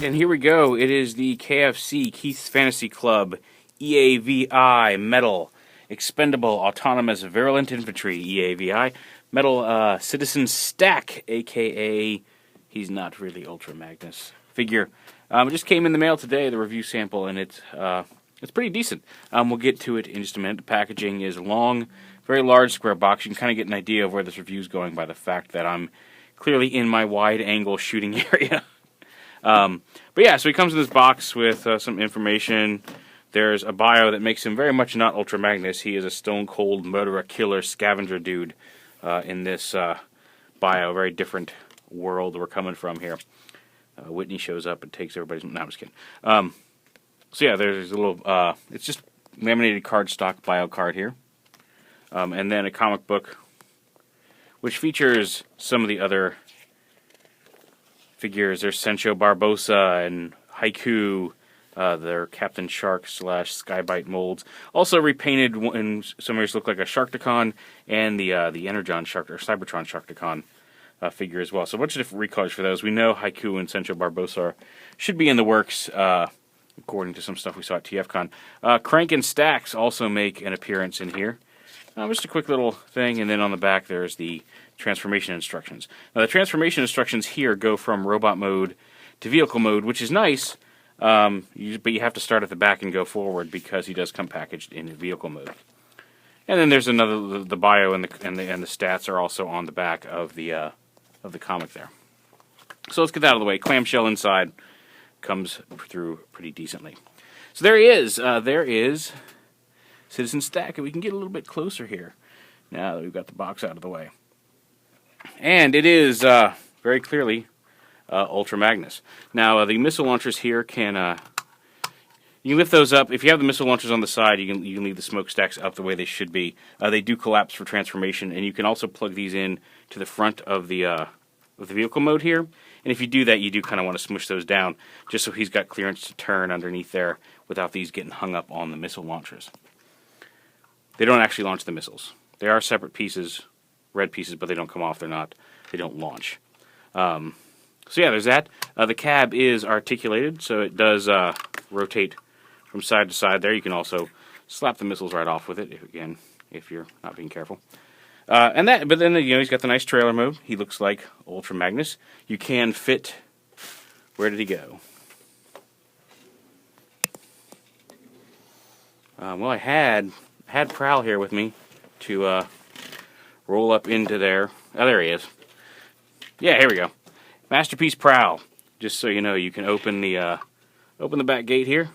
Alright, and here we go. It is the KFC, Keith's Fantasy Club, E.A.V.I. Metal, Expendable, Autonomous, Virulent Infantry, E.A.V.I. Metal Citizen Stack, a.k.a. he's not really Ultra Magnus figure. It just came in the mail today, the review sample, and it's pretty decent. We'll get to it in just a minute. The packaging is long, very large square box. You can kind of get an idea of where this review is going by the fact that I'm clearly in my wide-angle shooting area. But yeah, so he comes in this box with some information. There's a bio that makes him very much not Ultra Magnus. He is a stone-cold murderer, killer, scavenger dude in this bio. Very different world we're coming from here. Whitney shows up and takes everybody's... No, I'm just kidding. So yeah, there's a little... it's just laminated cardstock bio card here. And then a comic book, which features some of the other figures. There's Sencho Barbosa and Haiku. They're Captain Shark / Skybite molds. Also repainted in some areas look like a Sharkticon and the Energon Shark or Cybertron Sharkticon figure as well. So a bunch of different recolors for those. We know Haiku and Sencho Barbosa should be in the works, according to some stuff we saw at TFCon. Crank and Stacks also make an appearance in here. Just a quick little thing, and then on the back there's the transformation instructions. Now the transformation instructions here go from robot mode to vehicle mode, which is nice, but you have to start at the back and go forward because he does come packaged in vehicle mode. And then there's another, the bio and the stats are also on the back of the comic there. So let's get that out of the way. Clamshell inside comes through pretty decently. So there he is. There is Citizen Stack, and we can get a little bit closer here now that we've got the box out of the way. And it is very clearly Ultra Magnus. Now the missile launchers here can you can lift those up. If you have the missile launchers on the side, you can leave the smokestacks up the way they should be. They do collapse for transformation, and you can also plug these in to the front of the vehicle mode here. And if you do that, you do kind of want to smush those down just so he's got clearance to turn underneath there without these getting hung up on the missile launchers. They don't actually launch the missiles. They are separate pieces, red pieces, but they don't come off. They don't launch. So yeah, there's that. The cab is articulated, so it does rotate from side to side there. You can also slap the missiles right off with it, if you're not being careful. But then he's got the nice trailer mode. He looks like Ultra Magnus. You can fit. Where did he go? Well, I had Prowl here with me to roll up into there. Oh, there he is. Yeah, here we go. Masterpiece Prowl. Just so you know, you can open the back gate here,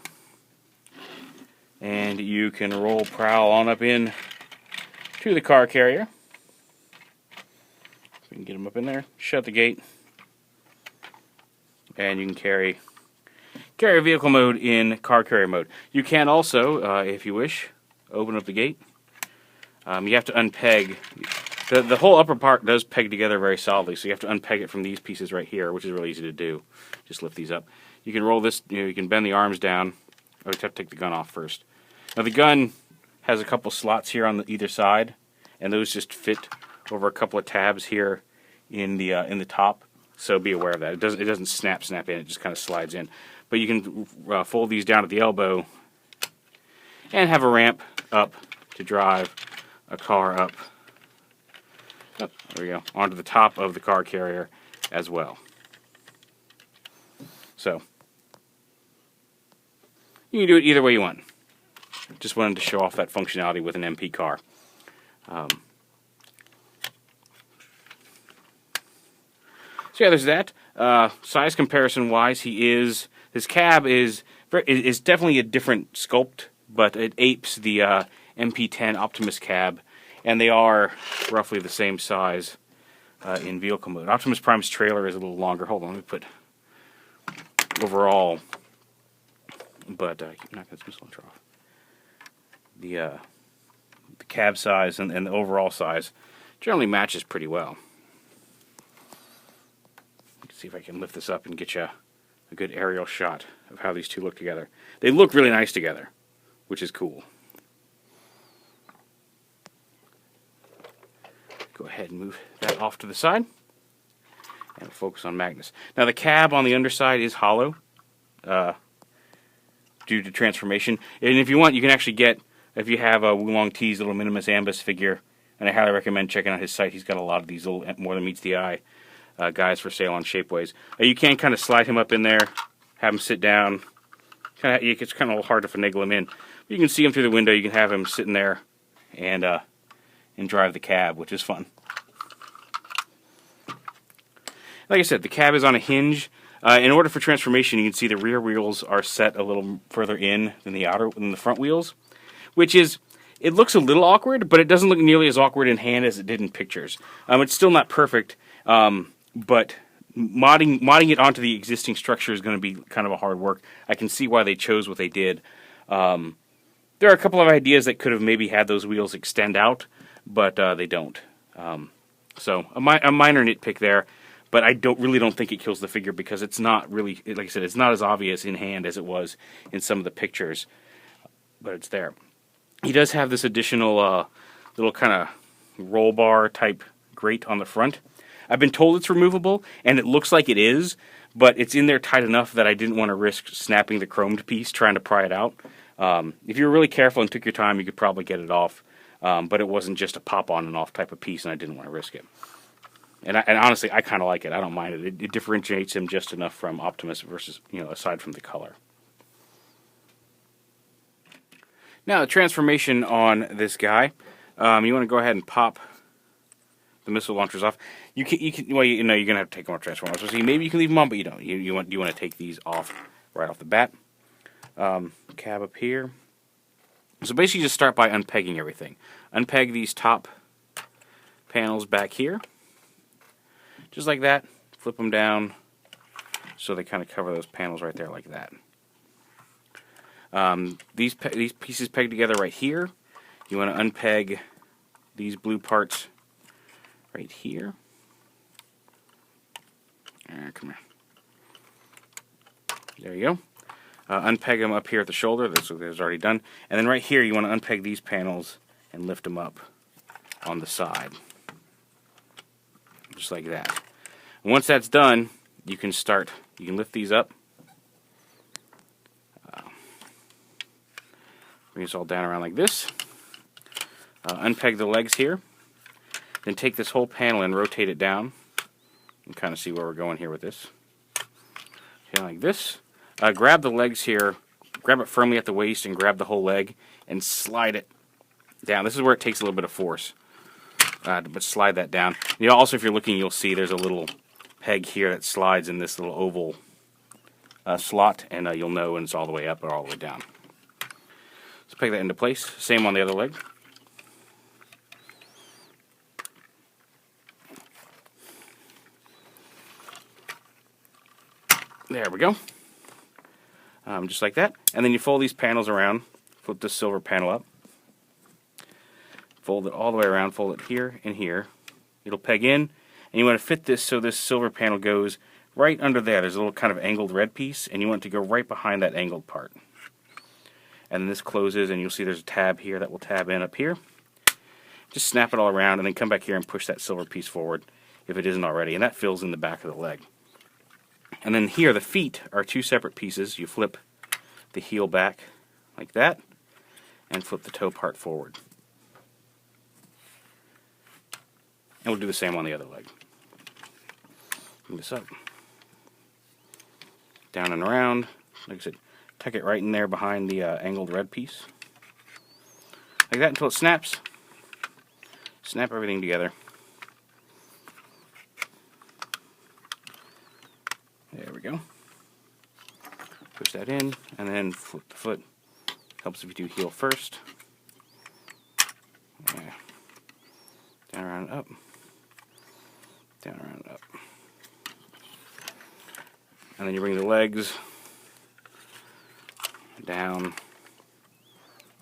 and you can roll Prowl on up in to the car carrier. We can get him up in there. Shut the gate, and you can carry vehicle mode in car carrier mode. You can also, if you wish, open up the gate. You have to unpeg. The whole upper part does peg together very solidly, so you have to unpeg it from these pieces right here, which is really easy to do. Just lift these up. You can roll this, you can bend the arms down. Oh, you have to take the gun off first. Now the gun has a couple slots here on either side, and those just fit over a couple of tabs here in the top. So be aware of that. It doesn't snap in. It just kind of slides in. But you can fold these down at the elbow and have a ramp up to drive a car up. Oh, there we go, onto the top of the car carrier as well. So you can do it either way you want. Just wanted to show off that functionality with an MP car. So yeah, there's that. Size comparison wise, his cab is definitely a different sculpt, but it apes the MP10 Optimus cab, and they are roughly the same size in vehicle mode. Optimus Prime's trailer is a little longer. Hold on, let me put overall, but keep knocking this missile launcher off. The cab size and the overall size generally matches pretty well. Let's see if I can lift this up and get you a good aerial shot of how these two look together. They look really nice together, which is cool. Go ahead and move that off to the side and focus on Magnus. Now the cab on the underside is hollow. due to transformation. And if you want, you can actually get, if you have a Wulong T's little Minimus Ambus figure, and I highly recommend checking out his site. He's got a lot of these little More Than Meets the Eye guys for sale on Shapeways. You can kind of slide him up in there, have him sit down. It's kind of hard to finagle him in. But you can see him through the window. You can have him sitting there and drive the cab, which is fun. Like I said, the cab is on a hinge. In order for transformation, you can see the rear wheels are set a little further in than the front wheels, which is, it looks a little awkward, but it doesn't look nearly as awkward in hand as it did in pictures. It's still not perfect, but modding it onto the existing structure is going to be kind of a hard work. I can see why they chose what they did. There are a couple of ideas that could have maybe had those wheels extend out, but they don't. So a minor nitpick there. But I really don't think it kills the figure because it's not really, like I said, it's not as obvious in hand as it was in some of the pictures. But it's there. He does have this additional little kind of roll bar type grate on the front. I've been told it's removable, and it looks like it is, but it's in there tight enough that I didn't want to risk snapping the chromed piece trying to pry it out. If you were really careful and took your time, you could probably get it off. But it wasn't just a pop on and off type of piece, and I didn't want to risk it. And honestly, I kind of like it. I don't mind it. It differentiates him just enough from Optimus versus, aside from the color. Now, the transformation on this guy. You want to go ahead and pop the missile launchers off. You can. Well, you're gonna have to take them off transformers. So maybe you can leave them on, but you don't. You want to take these off right off the bat. Cab up here. So basically, just start by unpegging everything. Unpeg these top panels back here. Just like that, flip them down so they kind of cover those panels right there like that. These pieces pegged together right here. You want to unpeg these blue parts right here. Come here. There you go. Unpeg them up here at the shoulder. That's what was already done. And then right here you want to unpeg these panels and lift them up on the side. Just like that. And once that's done, you can lift these up. Bring this all down around like this. Unpeg the legs here. Then take this whole panel and rotate it down. And kind of see where we're going here with this. Okay, like this. Grab the legs here. Grab it firmly at the waist and grab the whole leg and slide it down. This is where it takes a little bit of force. But slide that down. Also, if you're looking, you'll see there's a little peg here that slides in this little oval slot, and you'll know when it's all the way up or all the way down. Let's peg that into place. Same on the other leg. There we go. Just like that. And then you fold these panels around. Flip this silver panel up. Fold it all the way around, fold it here and here. It'll peg in, and you want to fit this so this silver panel goes right under there. There's a little kind of angled red piece, and you want it to go right behind that angled part. And then this closes, and you'll see there's a tab here that will tab in up here. Just snap it all around, and then come back here and push that silver piece forward if it isn't already, and that fills in the back of the leg. And then here, the feet are two separate pieces. You flip the heel back like that, and flip the toe part forward. And we'll do the same on the other leg. Bring this up. Down and around. Like I said, tuck it right in there behind the angled red piece. Like that until it snaps. Snap everything together. There we go. Push that in, and then flip the foot. Helps if you do heel first. Yeah. Down, around, up. Down, around, up. And then you bring the legs down.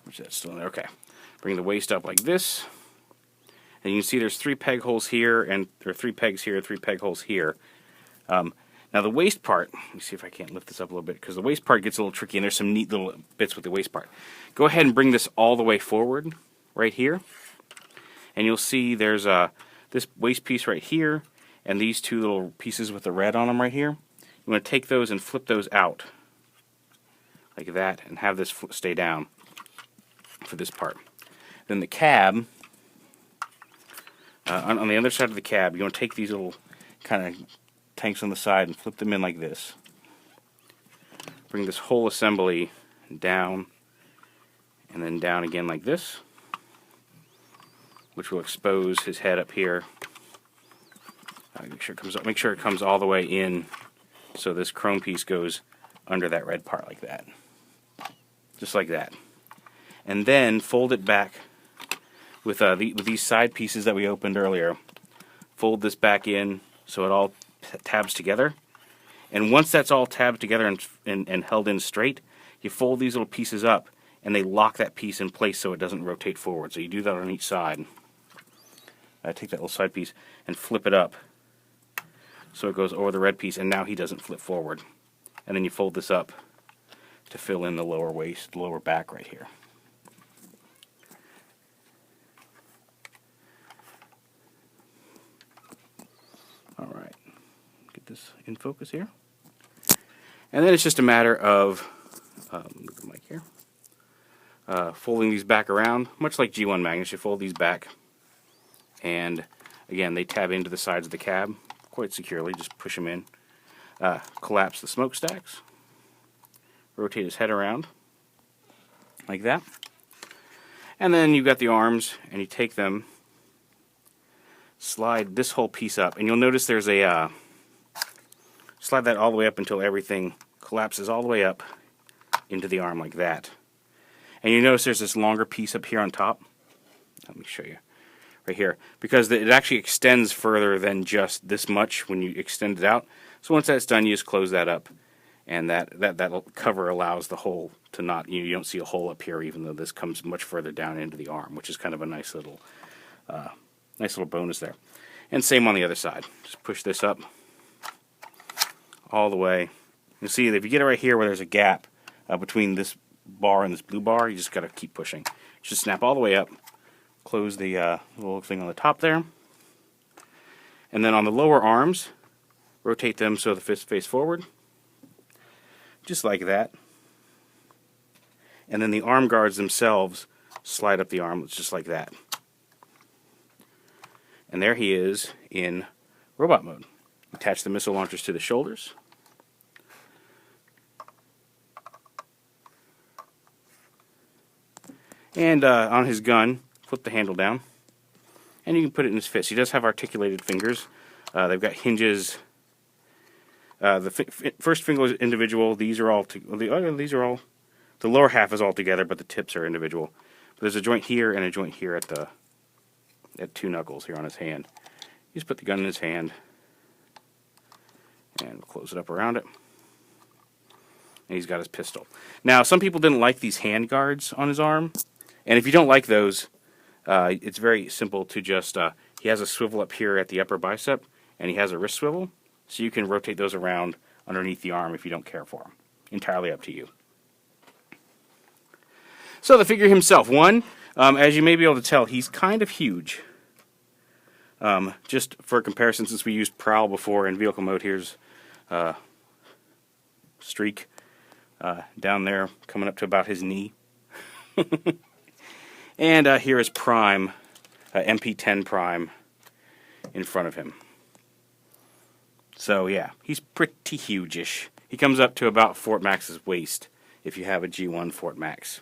Which that's still in there. Okay. Bring the waist up like this. And you can see there's 3 peg holes here, and there are 3 pegs here, 3 peg holes here. Now the waist part, let me see if I can't lift this up a little bit, because the waist part gets a little tricky, and there's some neat little bits with the waist part. Go ahead and bring this all the way forward, right here. And you'll see there's this waist piece right here, and these 2 little pieces with the red on them right here. You want to take those and flip those out like that, and have this stay down for this part. Then the cab, on the other side of the cab, you want to take these little kind of tanks on the side and flip them in like this. Bring this whole assembly down, and then down again like this, which will expose his head up here. Make sure it comes all the way in, so this chrome piece goes under that red part like that, just like that. And then fold it back with these side pieces that we opened earlier. Fold this back in so it all tabs together. And once that's all tabbed together and held in straight, you fold these little pieces up, and they lock that piece in place so it doesn't rotate forward. So you do that on each side. Take that little side piece and flip it up so it goes over the red piece, and now he doesn't flip forward. And then you fold this up to fill in the lower waist, lower back right here. Alright, get this in focus here. And then it's just a matter of, move the mic here, folding these back around, much like G1 Magnus. You fold these back, and again, they tab into the sides of the cab quite securely. Just push them in. Collapse the smokestacks. Rotate his head around, like that. And then you've got the arms, and you take them, slide this whole piece up, and you'll notice there's a, slide that all the way up until everything collapses all the way up into the arm like that. And you notice there's this longer piece up here on top. Let me show you. Right here. Because it actually extends further than just this much when you extend it out. So once that's done, you just close that up. And that cover allows the hole to not, you don't see a hole up here, even though this comes much further down into the arm, which is kind of a nice little bonus there. And same on the other side. Just push this up all the way. You'll see that if you get it right here where there's a gap between this bar and this blue bar, you just got to keep pushing. Just snap all the way up. Close the little thing on the top there. And then on the lower arms, rotate them so the fist face forward. Just like that. And then the arm guards themselves slide up the armlets just like that. And there he is in robot mode. Attach the missile launchers to the shoulders. And on his gun, flip the handle down. And you can put it in his fist. He does have articulated fingers. They've got hinges. The first finger is individual. These are all the lower half is all together, but the tips are individual. But there's a joint here and a joint here at two knuckles here on his hand. You just put the gun in his hand and close it up around it. And he's got his pistol. Now, some people didn't like these hand guards on his arm, and if you don't like those, it's very simple to just, he has a swivel up here at the upper bicep, and he has a wrist swivel, so you can rotate those around underneath the arm if you don't care for them. Entirely up to you. So the figure himself, as you may be able to tell, he's kind of huge. Just for comparison, since we used Prowl before in vehicle mode, here's Streak down there coming up to about his knee. And here is Prime, MP10 Prime in front of him. So yeah, he's pretty huge-ish. He comes up to about Fort Max's waist if you have a G1 Fort Max.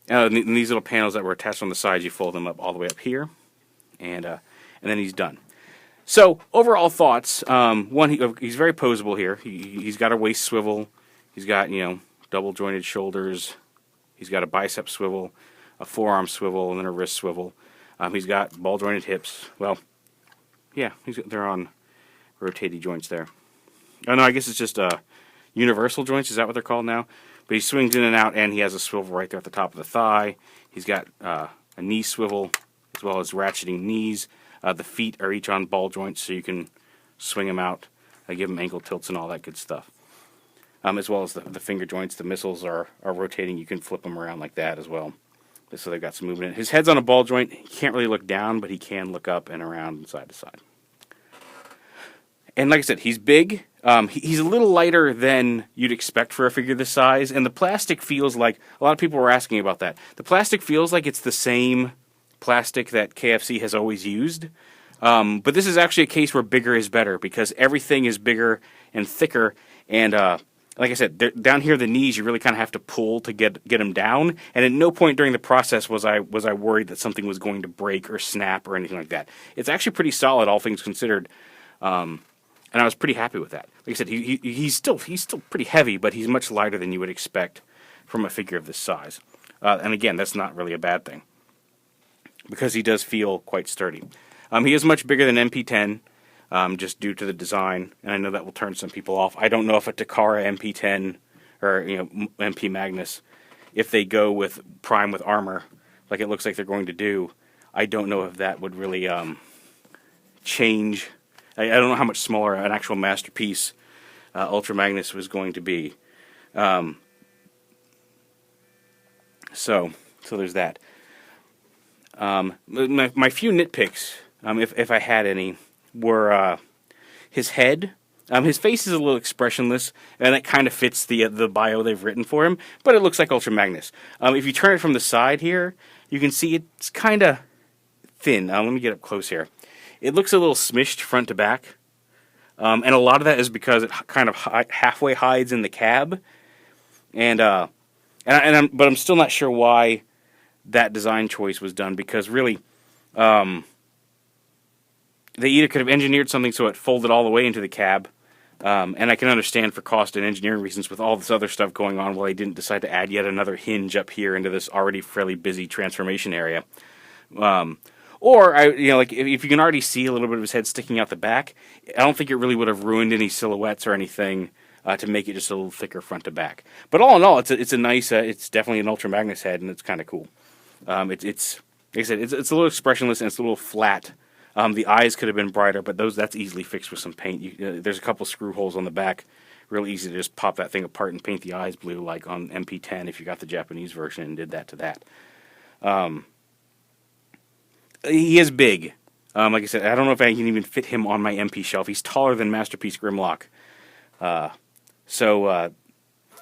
And these little panels that were attached on the sides, you fold them up all the way up here, and then he's done. So overall thoughts: he's very posable here. He's got a waist swivel. He's got double jointed shoulders. He's got a bicep swivel, a forearm swivel, and then a wrist swivel. He's got ball jointed hips. Well, yeah, they're on rotating joints there. Oh no, I guess it's just universal joints. Is that what they're called now? But he swings in and out, and he has a swivel right there at the top of the thigh. He's got a knee swivel, as well as ratcheting knees. The feet are each on ball joints, so you can swing them out, give them ankle tilts and all that good stuff. As well as the finger joints. The missiles are rotating. You can flip them around like that as well. So they've got some movement. His head's on a ball joint. He can't really look down, but he can look up and around and side to side. And like I said, he's big. He's a little lighter than you'd expect for a figure this size, and the plastic feels like, a lot of people were asking about that. The plastic feels like it's the same plastic that KFC has always used. But this is actually a case where bigger is better, because everything is bigger and thicker, and like I said, down here the knees you really kind of have to pull to get them down, and at no point during the process was I worried that something was going to break or snap or anything like that. It's actually pretty solid, all things considered, and I was pretty happy with that. Like I said, he's still pretty heavy, but he's much lighter than you would expect from a figure of this size. And again, that's not really a bad thing, because he does feel quite sturdy. He is much bigger than MP10, just due to the design, and I know that will turn some people off. I don't know if a Takara MP10 or MP Magnus, if they go with Prime with armor, like it looks like they're going to do, I don't know if that would really change. I don't know how much smaller an actual Masterpiece Ultra Magnus was going to be. So there's that. My few nitpicks, if I had any, were his head. His face is a little expressionless, and that kind of fits the bio they've written for him, but it looks like Ultra Magnus. If you turn it from the side here, you can see it's kind of thin. Let me get up close here. It looks a little smished front to back, and a lot of that is because it kind of halfway hides in the cab, but I'm still not sure why that design choice was done, because really, they either could have engineered something so it folded all the way into the cab, and I can understand for cost and engineering reasons with all this other stuff going on, why they didn't decide to add yet another hinge up here into this already fairly busy transformation area. Or, like if you can already see a little bit of his head sticking out the back, I don't think it really would have ruined any silhouettes or anything to make it just a little thicker front to back. But all in all, it's a nice, it's definitely an Ultra Magnus head, and it's kind of cool. It's like I said, it's a little expressionless and it's a little flat. The eyes could have been brighter, but that's easily fixed with some paint. There's a couple screw holes on the back. Real easy to just pop that thing apart and paint the eyes blue, like on MP10 if you got the Japanese version and did that to that. He is big. Like I said, I don't know if I can even fit him on my MP shelf. He's taller than Masterpiece Grimlock. So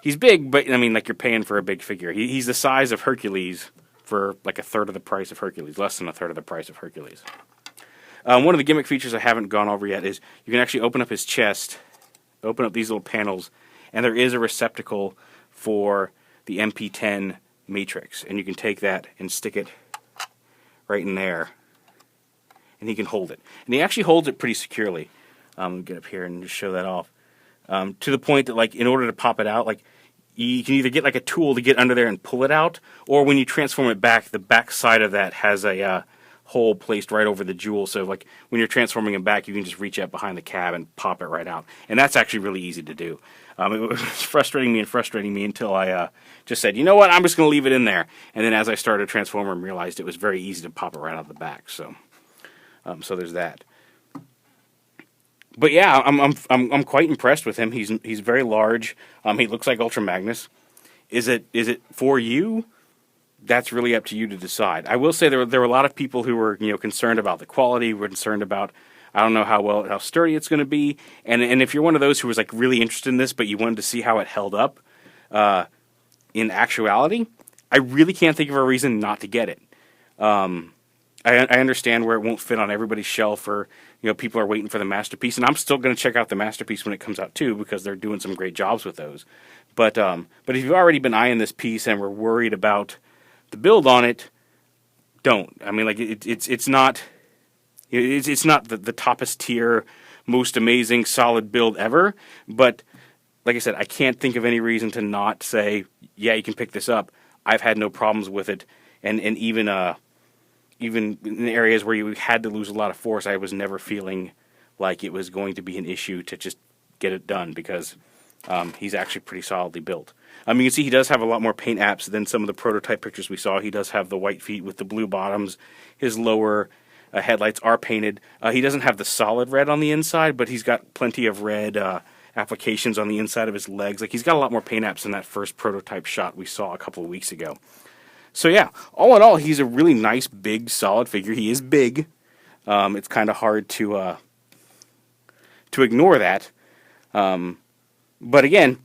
he's big, but I mean, like, you're paying for a big figure. He's the size of Hercules for like a third of the price of Hercules, less than a third of the price of Hercules. One of the gimmick features I haven't gone over yet is you can actually open up his chest, open up these little panels, and there is a receptacle for the MP10 matrix, and you can take that and stick it right in there, and he can hold it. And he actually holds it pretty securely. Get up here and just show that off. To the point that, like, in order to pop it out, like, you can either get like a tool to get under there and pull it out, or when you transform it back, the back side of that has a hole placed right over the jewel, so like when you're transforming him back, you can just reach out behind the cab and pop it right out. And that's actually really easy to do. It was frustrating me until I just said, you know what, I'm just going to leave it in there. And then as I started Transformer, I realized it was very easy to pop it right out the back. So there's that. But yeah, I'm quite impressed with him. He's very large. He looks like Ultra Magnus. Is it for you? That's really up to you to decide. I will say there were a lot of people who were concerned about the quality, were concerned about, I don't know how sturdy it's going to be, and if you're one of those who was like really interested in this, but you wanted to see how it held up, in actuality, I really can't think of a reason not to get it. I understand where it won't fit on everybody's shelf, or people are waiting for the Masterpiece, and I'm still going to check out the Masterpiece when it comes out too, because they're doing some great jobs with those. But if you've already been eyeing this piece and were worried about the build on it, don't. I mean, like, it's not the toppest tier, most amazing, solid build ever. But like I said, I can't think of any reason to not say, yeah, you can pick this up. I've had no problems with it, and even in areas where you had to lose a lot of force, I was never feeling like it was going to be an issue to just get it done, because he's actually pretty solidly built. You can see he does have a lot more paint apps than some of the prototype pictures we saw. He does have the white feet with the blue bottoms. His lower headlights are painted. He doesn't have the solid red on the inside, but he's got plenty of red applications on the inside of his legs. Like, he's got a lot more paint apps than that first prototype shot we saw a couple of weeks ago. So yeah, all in all, he's a really nice, big, solid figure. He is big. It's kind of hard to to ignore that. But again,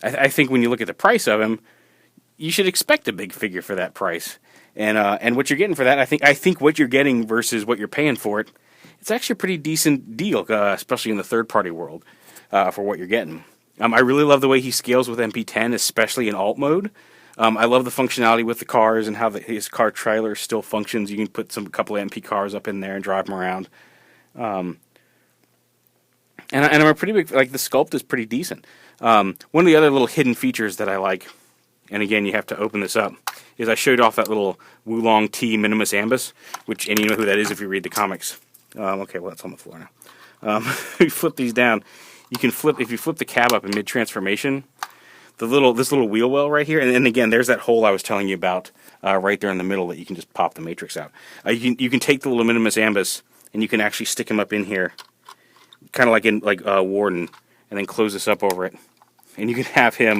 I think when you look at the price of him, you should expect a big figure for that price. And what you're getting for that, I think what you're getting versus what you're paying for it, it's actually a pretty decent deal, especially in the third-party world, for what you're getting. I really love the way he scales with MP10, especially in alt mode. I love the functionality with the cars and how his car trailer still functions. You can put a couple of MP cars up in there and drive them around. And I'm a pretty big, like, the sculpt is pretty decent. One of the other little hidden features that I like, and again, you have to open this up, is I showed off that little Wulong T Minimus Ambus, and you know who that is if you read the comics. Okay, well, that's on the floor now. You flip these down. You can if you flip the cab up in mid-transformation, this little wheel well right here, and again, there's that hole I was telling you about right there in the middle that you can just pop the matrix out. You can take the little Minimus Ambus, and you can actually stick him up in here, kind of like in Warden, and then close this up over it, and you can have him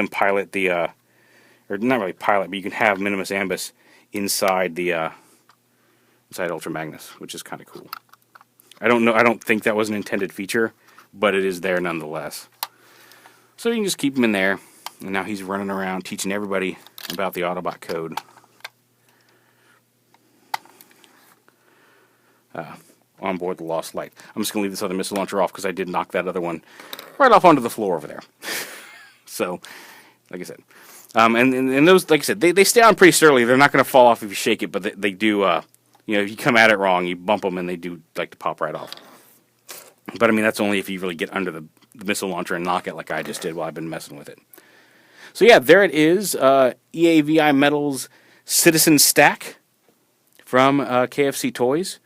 pilot the, or not really pilot, but you can have Minimus Ambus inside inside Ultra Magnus, which is kind of cool. I don't think that was an intended feature, but it is there nonetheless. So you can just keep him in there, and now he's running around teaching everybody about the Autobot code. On board the Lost Light. I'm just going to leave this other missile launcher off because I did knock that other one right off onto the floor over there. So, like I said. And those, like I said, they stay on pretty sturdy. They're not going to fall off if you shake it, but they do, if you come at it wrong, you bump them and they do like to pop right off. But I mean, that's only if you really get under the missile launcher and knock it like I just did while I've been messing with it. So yeah, there it is. E.A.V.I. Metals Citizen Stack from KFC Toys.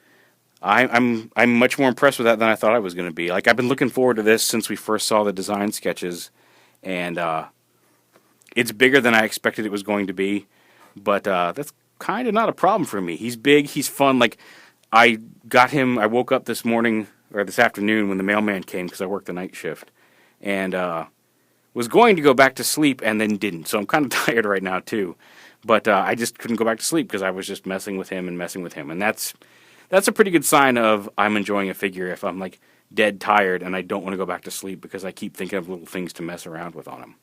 I'm much more impressed with that than I thought I was going to be. Like, I've been looking forward to this since we first saw the design sketches, and it's bigger than I expected it was going to be, but that's kind of not a problem for me. He's big, he's fun. Like, I woke up this morning, or this afternoon, when the mailman came, because I worked the night shift, and was going to go back to sleep and then didn't, so I'm kind of tired right now too. But I just couldn't go back to sleep because I was just messing with him, and that's a pretty good sign of I'm enjoying a figure if I'm like dead tired and I don't want to go back to sleep because I keep thinking of little things to mess around with on him.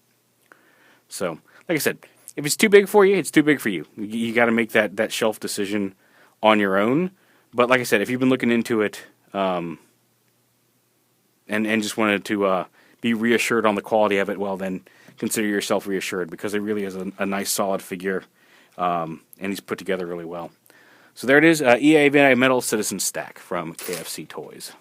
So, like I said, if it's too big for you, it's too big for you. You got to make that shelf decision on your own. But like I said, if you've been looking into it and just wanted to be reassured on the quality of it, well then consider yourself reassured because it really is a nice solid figure and he's put together really well. So there it is, E.A.V.I. Metal Citizen Stack from KFC Toys.